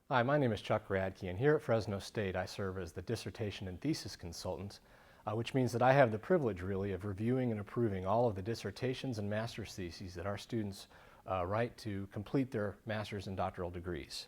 Hi, my name is Chuck Radke, and here at Fresno State I serve as the Dissertation and Thesis Consultant, which means that I have the privilege really of reviewing and approving all of the dissertations and master's theses that our students write to complete their master's and doctoral degrees.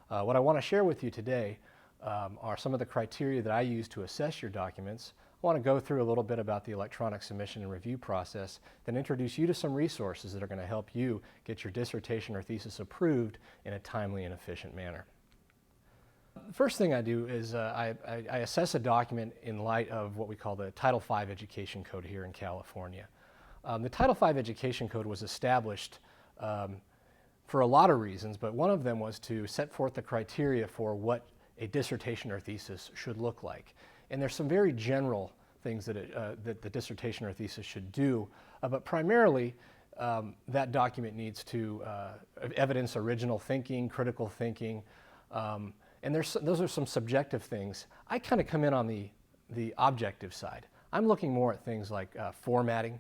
What I want to share with you today are some of the criteria that I use to assess your documents. I want to go through a little bit about the electronic submission and review process, then introduce you to some resources that are going to help you get your dissertation or thesis approved in a timely and efficient manner. The first thing I do is I assess a document in light of what we call the Title V Education Code here in California. The Title V Education Code was established for a lot of reasons, but one of them was to set forth the criteria for what a dissertation or thesis should look like. And there's some very general things that the dissertation or thesis should do, but primarily that document needs to evidence original thinking, critical thinking, and those are some subjective things. I kind of come in on the objective side. I'm looking more at things like formatting,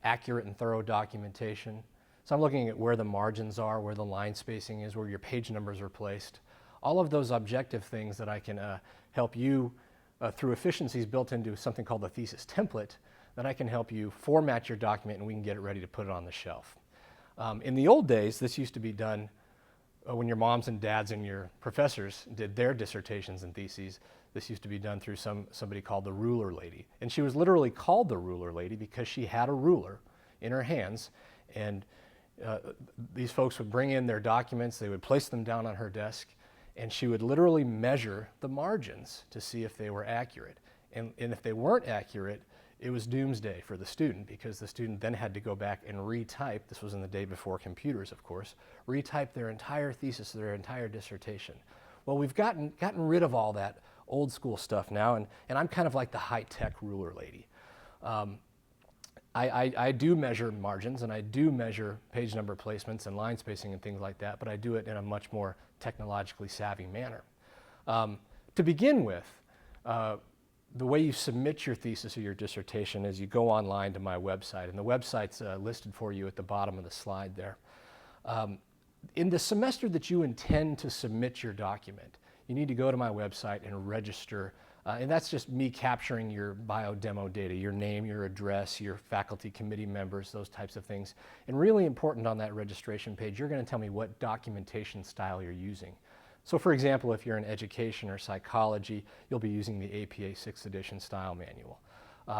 accurate and thorough documentation. So I'm looking at where the margins are, where the line spacing is, where your page numbers are placed. All of those objective things that I can help you through efficiencies built into something called the thesis template, that I can help you format your document and we can get it ready to put it on the shelf. In the old days, this used to be done when your moms and dads and your professors did their dissertations and theses. This used to be done through somebody called the ruler lady. And she was literally called the ruler lady because she had a ruler in her hands, and these folks would bring in their documents, they would place them down on her desk, and she would literally measure the margins to see if they were accurate. And if they weren't accurate, it was doomsday for the student, because the student then had to go back and retype, this was in the day before computers of course, retype their entire thesis, their entire dissertation. Well, we've gotten rid of all that old school stuff now, and I'm kind of like the high-tech ruler lady. I do measure margins and I do measure page number placements and line spacing and things like that, but I do it in a much more technologically savvy manner. To begin with, the way you submit your thesis or your dissertation is you go online to my website, and the website's listed for you at the bottom of the slide there. In the semester that you intend to submit your document, you need to go to my website and register, and that's just me capturing your bio demo data, your name, your address, your faculty committee members, those types of things. And really important on that registration page, you're going to tell me what documentation style you're using. So for example, if you're in education or psychology, you'll be using the APA 6th edition style manual.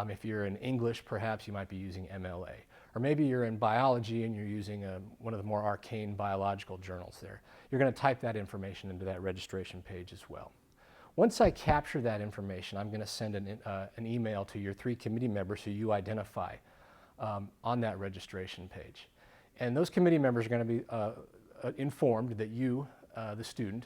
If you're in English, perhaps you might be using MLA. Or maybe you're in biology and you're using one of the more arcane biological journals there. You're going to type that information into that registration page as well. Once I capture that information, I'm going to send an email to your 3 committee members who you identify on that registration page. And those committee members are going to be informed that you, the student,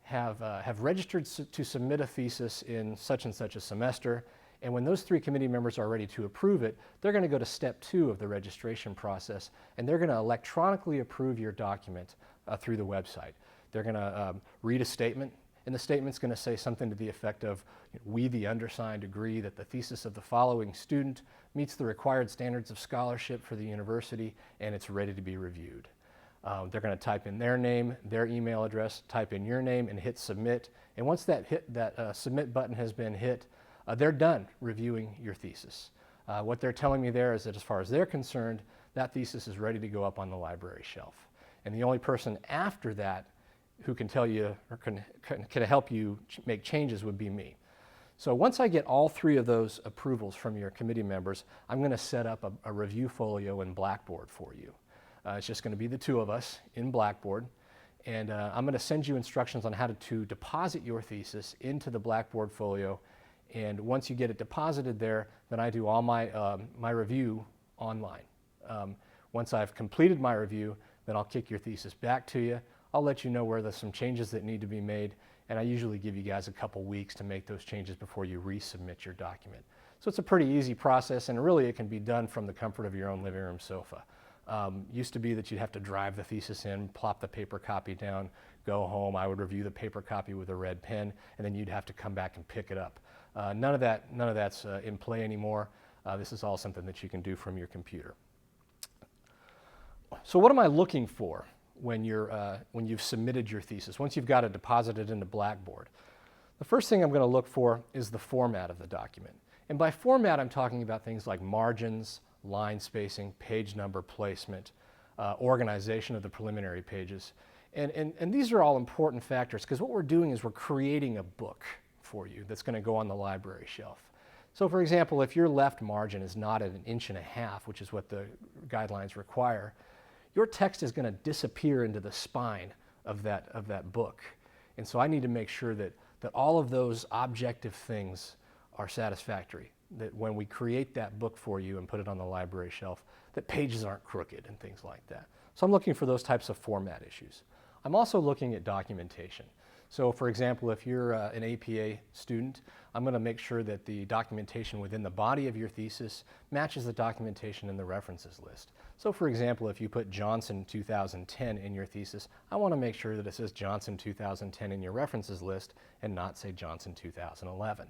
have registered to submit a thesis in such and such a semester, and when those 3 committee members are ready to approve it, they're going to go to step 2 of the registration process, and they're going to electronically approve your document through the website. They're going to read a statement, and the statement's going to say something to the effect of, "We, the undersigned, agree that the thesis of the following student meets the required standards of scholarship for the university, and it's ready to be reviewed." They're going to type in their name, their email address, type in your name, and hit submit. And once that submit button has been hit, they're done reviewing your thesis. What they're telling me there is that as far as they're concerned, that thesis is ready to go up on the library shelf. And the only person after that who can tell you or can help you make changes would be me. So once I get all 3 of those approvals from your committee members, I'm going to set up a review folio in Blackboard for you. It's just going to be the 2 of us in Blackboard, and I'm going to send you instructions on how to deposit your thesis into the Blackboard folio. And once you get it deposited there, then I do all my review online. Once I've completed my review, then I'll kick your thesis back to you. I'll let you know where there's some changes that need to be made, and I usually give you guys a couple weeks to make those changes before you resubmit your document. So it's a pretty easy process, and really it can be done from the comfort of your own living room sofa. Used to be that you'd have to drive the thesis in, plop the paper copy down, go home. I would review the paper copy with a red pen, and then you'd have to come back and pick it up. None of that's in play anymore. This is all something that you can do from your computer. So what am I looking for when you've submitted your thesis, once you've got it deposited into Blackboard. The first thing I'm going to look for is the format of the document. And by format, I'm talking about things like margins, line spacing, page number placement, organization of the preliminary pages. And these are all important factors because what we're doing is we're creating a book for you that's going to go on the library shelf. So for example, if your left margin is not at 1.5 inches, which is what the guidelines require, your text is going to disappear into the spine of that book. And so I need to make sure that all of those objective things are satisfactory, that when we create that book for you and put it on the library shelf, that pages aren't crooked and things like that. So I'm looking for those types of format issues. I'm also looking at documentation. So for example, if you're an APA student, I'm going to make sure that the documentation within the body of your thesis matches the documentation in the references list. So for example, if you put Johnson 2010 in your thesis, I want to make sure that it says Johnson 2010 in your references list and not say Johnson 2011.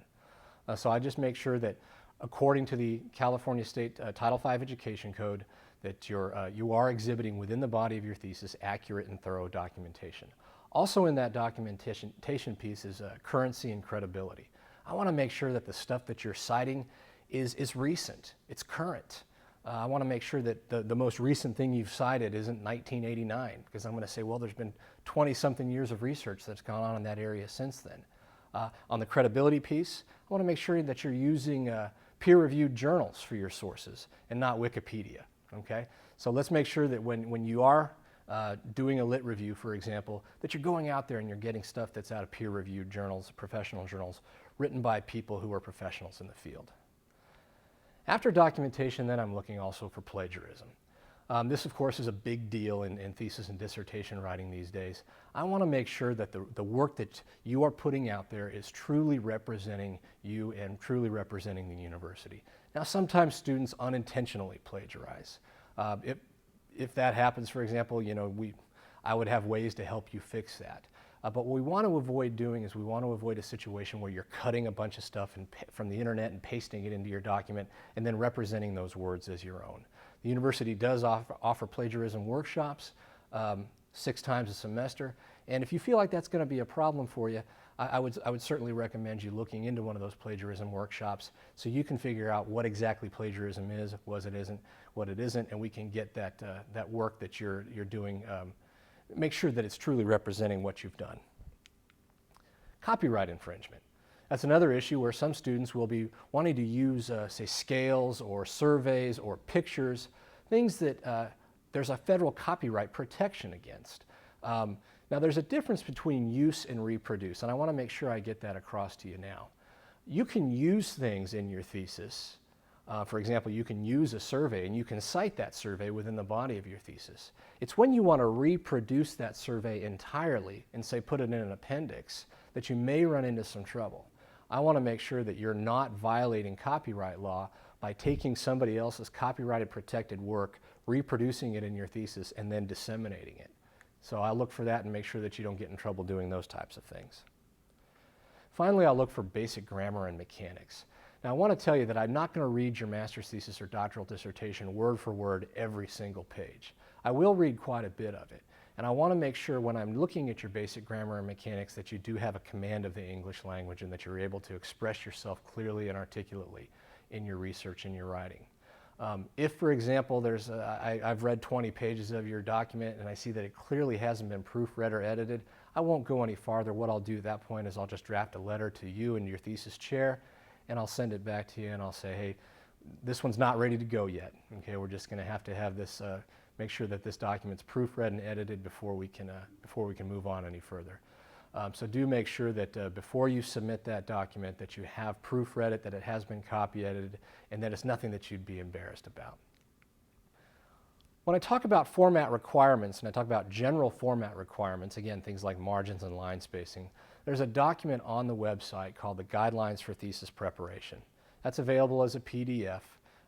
So I just make sure that according to the California State Title V Education Code, that you are exhibiting within the body of your thesis accurate and thorough documentation. Also in that documentation piece is currency and credibility. I want to make sure that the stuff that you're citing is recent, it's current. I want to make sure that the most recent thing you've cited isn't 1989, because I'm going to say, well, there's been 20-something years of research that's gone on in that area since then. On the credibility piece, I want to make sure that you're using peer-reviewed journals for your sources and not Wikipedia. Okay? So let's make sure that when you are doing a lit review, for example, that you're going out there and you're getting stuff that's out of peer-reviewed journals, professional journals, written by people who are professionals in the field. After documentation, then I'm looking also for plagiarism. This, of course, is a big deal in thesis and dissertation writing these days. I want to make sure that the work that you are putting out there is truly representing you and truly representing the university. Now, sometimes students unintentionally plagiarize. If that happens, for example, I would have ways to help you fix that. But what we want to avoid doing is we want to avoid a situation where you're cutting a bunch of stuff from the internet and pasting it into your document and then representing those words as your own. The university does offer plagiarism workshops 6 times a semester, and if you feel like that's going to be a problem for you, I would certainly recommend you looking into one of those plagiarism workshops so you can figure out what exactly plagiarism is, what it isn't, and we can get that work that you're doing, make sure that it's truly representing what you've done. Copyright infringement. That's another issue where some students will be wanting to use, say, scales or surveys or pictures, things that there's a federal copyright protection against. Now, there's a difference between use and reproduce, and I want to make sure I get that across to you now. You can use things in your thesis. For example, you can use a survey, and you can cite that survey within the body of your thesis. It's when you want to reproduce that survey entirely and, say, put it in an appendix that you may run into some trouble. I want to make sure that you're not violating copyright law by taking somebody else's copyrighted protected work, reproducing it in your thesis, and then disseminating it. So I'll look for that and make sure that you don't get in trouble doing those types of things. Finally, I'll look for basic grammar and mechanics. Now, I want to tell you that I'm not going to read your master's thesis or doctoral dissertation word for word every single page. I will read quite a bit of it. And I want to make sure when I'm looking at your basic grammar and mechanics that you do have a command of the English language and that you're able to express yourself clearly and articulately in your research and your writing. If, for example, I've read 20 pages of your document and I see that it clearly hasn't been proofread or edited, I won't go any farther. What I'll do at that point is I'll just draft a letter to you and your thesis chair, and I'll send it back to you and I'll say, hey, this one's not ready to go yet. Okay, we're just going to have this, make sure that this document's proofread and edited before we can move on any further. So do make sure that before you submit that document that you have proofread it, that it has been copy edited, and that it's nothing that you'd be embarrassed about. When I talk about format requirements and I talk about general format requirements, again, things like margins and line spacing, there's a document on the website called the Guidelines for Thesis Preparation. That's available as a PDF.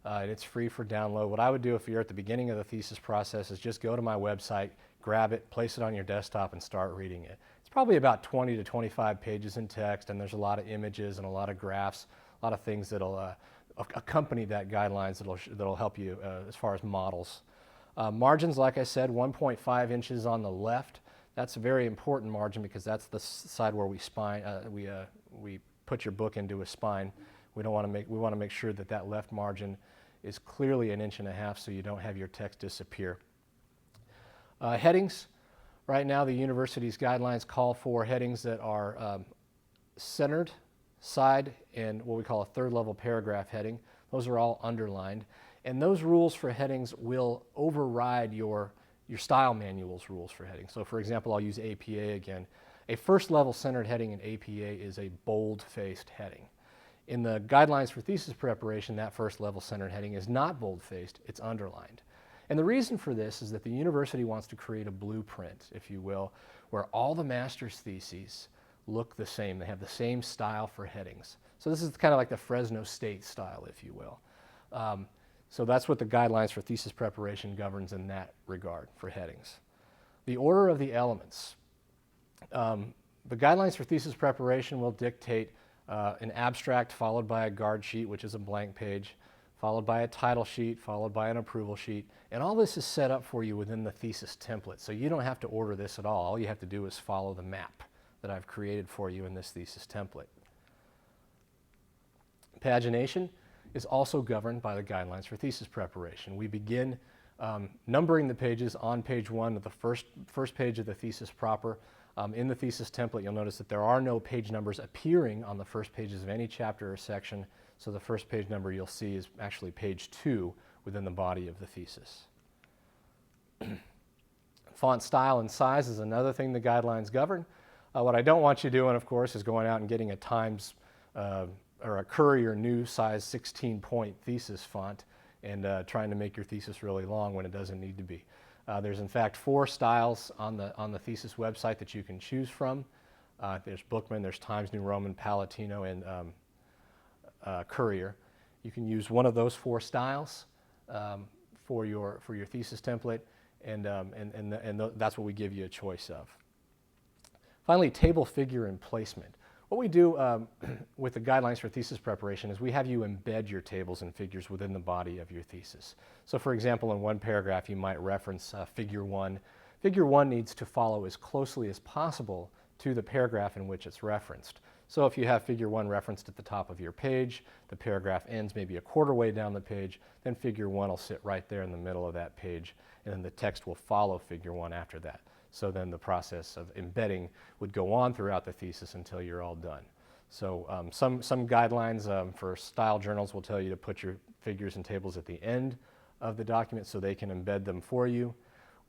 And it's free for download. What I would do if you're at the beginning of the thesis process is just go to my website, grab it, place it on your desktop, and start reading it. It's probably about 20 to 25 pages in text, and there's a lot of images and a lot of graphs, a lot of things that'll accompany that guidelines that'll help you as far as models. Margins, like I said, 1.5 inches on the left. That's a very important margin because that's the side where we put your book into a spine. We want to make sure that that left margin is clearly 1.5 inches so you don't have your text disappear. Headings. Right now, the university's guidelines call for headings that are centered, side, and what we call a third level paragraph heading. Those are all underlined. And those rules for headings will override your style manual's rules for headings. So for example, I'll use APA again. A first level centered heading in APA is a bold-faced heading. In the guidelines for thesis preparation, that first level centered heading is not bold-faced, it's underlined. And the reason for this is that the university wants to create a blueprint, if you will, where all the master's theses look the same. They have the same style for headings. So this is kind of like the Fresno State style, if you will. So that's what the guidelines for thesis preparation governs in that regard for headings. The order of the elements. The guidelines for thesis preparation will dictate an abstract followed by a guard sheet, which is a blank page, followed by a title sheet, followed by an approval sheet. And all this is set up for you within the thesis template. So you don't have to order this at all. All you have to do is follow the map that I've created for you in this thesis template. Pagination is also governed by the guidelines for thesis preparation. We begin numbering the pages on page 1 of the first page of the thesis proper. In the thesis template, you'll notice that there are no page numbers appearing on the first pages of any chapter or section, so the first page number you'll see is actually page 2 within the body of the thesis. Font style and size is another thing the guidelines govern. What I don't want you doing, of course, is going out and getting a Times or a Courier new size 16-point thesis font and trying to make your thesis really long when it doesn't need to be. There's in fact 4 styles on the thesis website that you can choose from. There's Bookman, there's Times New Roman, Palatino, and Courier. You can use one of those 4 styles for your thesis template, and that's what we give you a choice of. Finally, table, figure, and placement. What we do with the guidelines for thesis preparation is we have you embed your tables and figures within the body of your thesis. So for example, in one paragraph you might reference figure 1. Figure 1 needs to follow as closely as possible to the paragraph in which it's referenced. So if you have figure 1 referenced at the top of your page, the paragraph ends maybe a quarter way down the page, then figure 1 will sit right there in the middle of that page, and then the text will follow figure 1 after that. So then the process of embedding would go on throughout the thesis until you're all done. So some guidelines for style journals will tell you to put your figures and tables at the end of the document so they can embed them for you.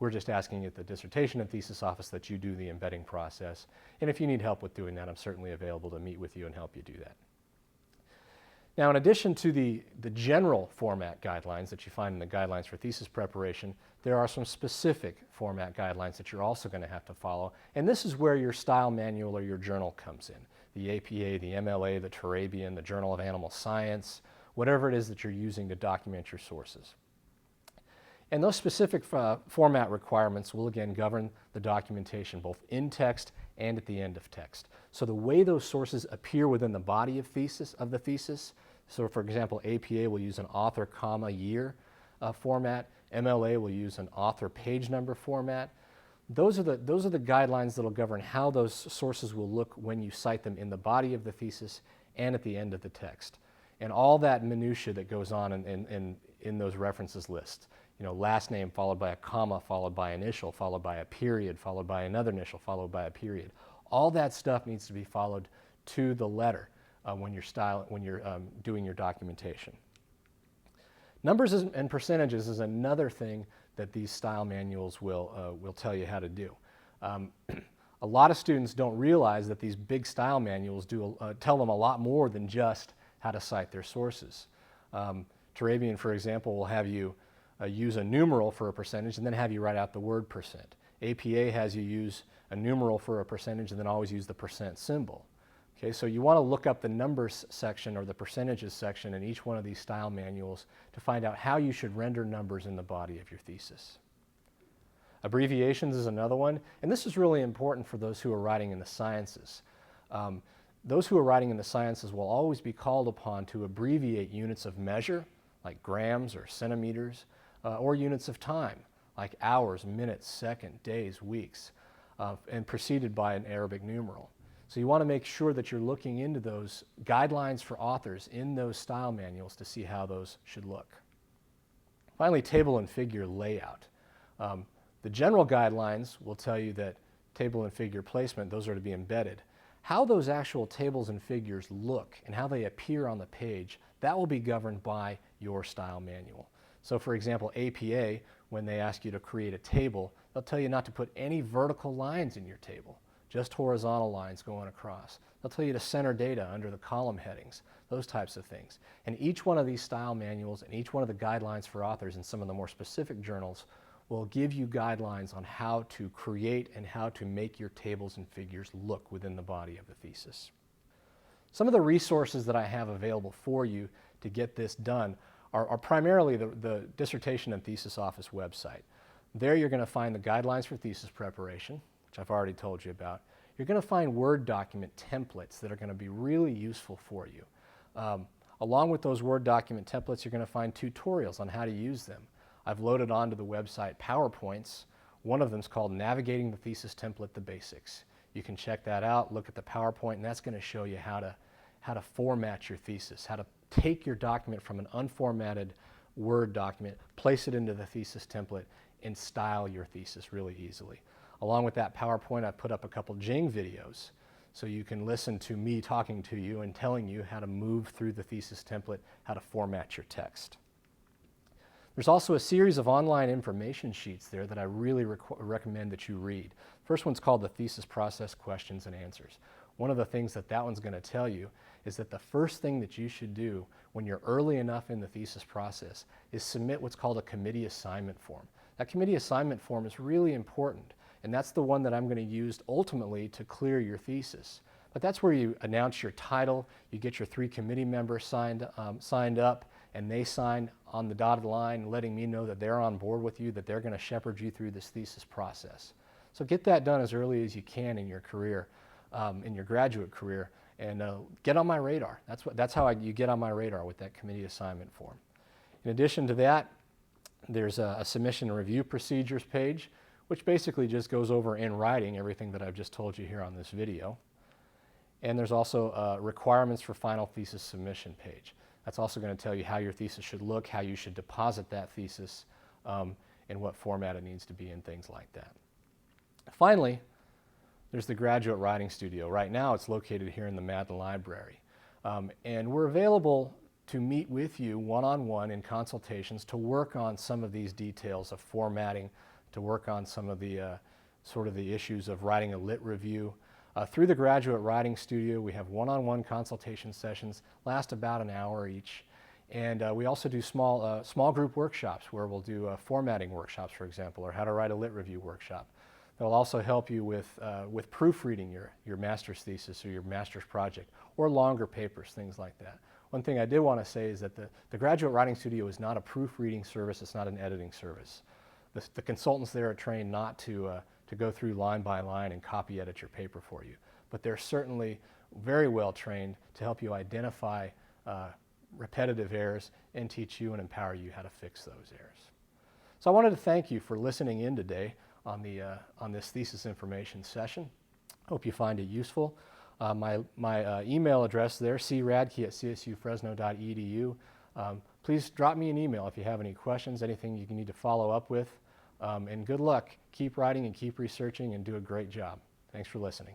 We're just asking at the dissertation and thesis office that you do the embedding process. And if you need help with doing that, I'm certainly available to meet with you and help you do that. Now, in addition to the general format guidelines that you find in the guidelines for thesis preparation, there are some specific format guidelines that you're also going to have to follow. And this is where your style manual or your journal comes in. The APA, the MLA, the Turabian, the Journal of Animal Science, whatever it is that you're using to document your sources. And those specific format requirements will again govern the documentation both in text and at the end of text. So the way those sources appear within the body of the thesis, so for example, APA will use an author, comma, year format. MLA will use an author page number format. Those are the guidelines that will govern how those sources will look when you cite them in the body of the thesis and at the end of the text. And all that minutia that goes on in those references lists. You know, last name followed by a comma, followed by initial, followed by a period, followed by another initial, followed by a period. All that stuff needs to be followed to the letter when you're doing your documentation. Numbers and percentages is another thing that these style manuals will tell you how to do. A lot of students don't realize that these big style manuals tell them a lot more than just how to cite their sources. Turabian, for example, will have you use a numeral for a percentage and then have you write out the word percent. APA has you use a numeral for a percentage and then always use the percent symbol. Okay, so you want to look up the numbers section or the percentages section in each one of these style manuals to find out how you should render numbers in the body of your thesis. Abbreviations is another one, and this is really important for those who are writing in the sciences. Those who are writing in the sciences will always be called upon to abbreviate units of measure, like grams or centimeters, or units of time, like hours, minutes, seconds, days, weeks, and preceded by an Arabic numeral. So you want to make sure that you're looking into those guidelines for authors in those style manuals to see how those should look. Finally, table and figure layout. The general guidelines will tell you that table and figure placement, those are to be embedded. How those actual tables and figures look and how they appear on the page, that will be governed by your style manual. So for example, APA, when they ask you to create a table, they'll tell you not to put any vertical lines in your table, just horizontal lines going across. They'll tell you to center data under the column headings, those types of things. And each one of these style manuals and each one of the guidelines for authors in some of the more specific journals will give you guidelines on how to create and how to make your tables and figures look within the body of the thesis. Some of the resources that I have available for you to get this done are primarily the Dissertation and Thesis Office website. There you're going to find the guidelines for thesis preparation, which I've already told you about. You're going to find Word document templates that are going to be really useful for you. Along with those Word document templates, you're going to find tutorials on how to use them. I've loaded onto the website PowerPoints. One of them is called Navigating the Thesis Template, the Basics. You can check that out, look at the PowerPoint, and that's going to show you how to format your thesis, how to take your document from an unformatted Word document, place it into the thesis template, and style your thesis really easily. Along with that PowerPoint, I've put up a couple Jing videos so you can listen to me talking to you and telling you how to move through the thesis template, how to format your text. There's also a series of online information sheets there that I really recommend that you read. First one's called the Thesis Process Questions and Answers. One of the things that one's going to tell you is that the first thing that you should do when you're early enough in the thesis process is submit what's called a committee assignment form. That committee assignment form is really important, and that's the one that I'm going to use ultimately to clear your thesis. But that's where you announce your title, you get your 3 committee members signed up, and they sign on the dotted line letting me know that they're on board with you, that they're going to shepherd you through this thesis process. So get that done as early as you can in your career, in your graduate career, and get on my radar. That's how you get on my radar, with that committee assignment form. In addition to that, there's a submission and review procedures page, which basically just goes over in writing everything that I've just told you here on this video. And there's also requirements for final thesis submission page. That's also going to tell you how your thesis should look, how you should deposit that thesis, and what format it needs to be in, things like that. Finally, there's the Graduate Writing Studio. Right now it's located here in the Madden Library. And we're available to meet with you one-on-one in consultations to work on some of these details of formatting, to work on some of the sort of the issues of writing a lit review. Through the Graduate Writing Studio, we have one-on-one consultation sessions, last about an hour each. And we also do small group workshops where we'll do formatting workshops, for example, or how to write a lit review workshop. They'll also help you with proofreading your master's thesis or your master's project, or longer papers, things like that. One thing I did want to say is that the Graduate Writing Studio is not a proofreading service, it's not an editing service. The consultants there are trained not to go through line by line and copy edit your paper for you, but they're certainly very well trained to help you identify repetitive errors and teach you and empower you how to fix those errors. So I wanted to thank you for listening in today on this thesis information session. Hope you find it useful. My email address there, cradke@csufresno.edu. Please drop me an email if you have any questions, anything you need to follow up with. And good luck. Keep writing and keep researching and do a great job. Thanks for listening.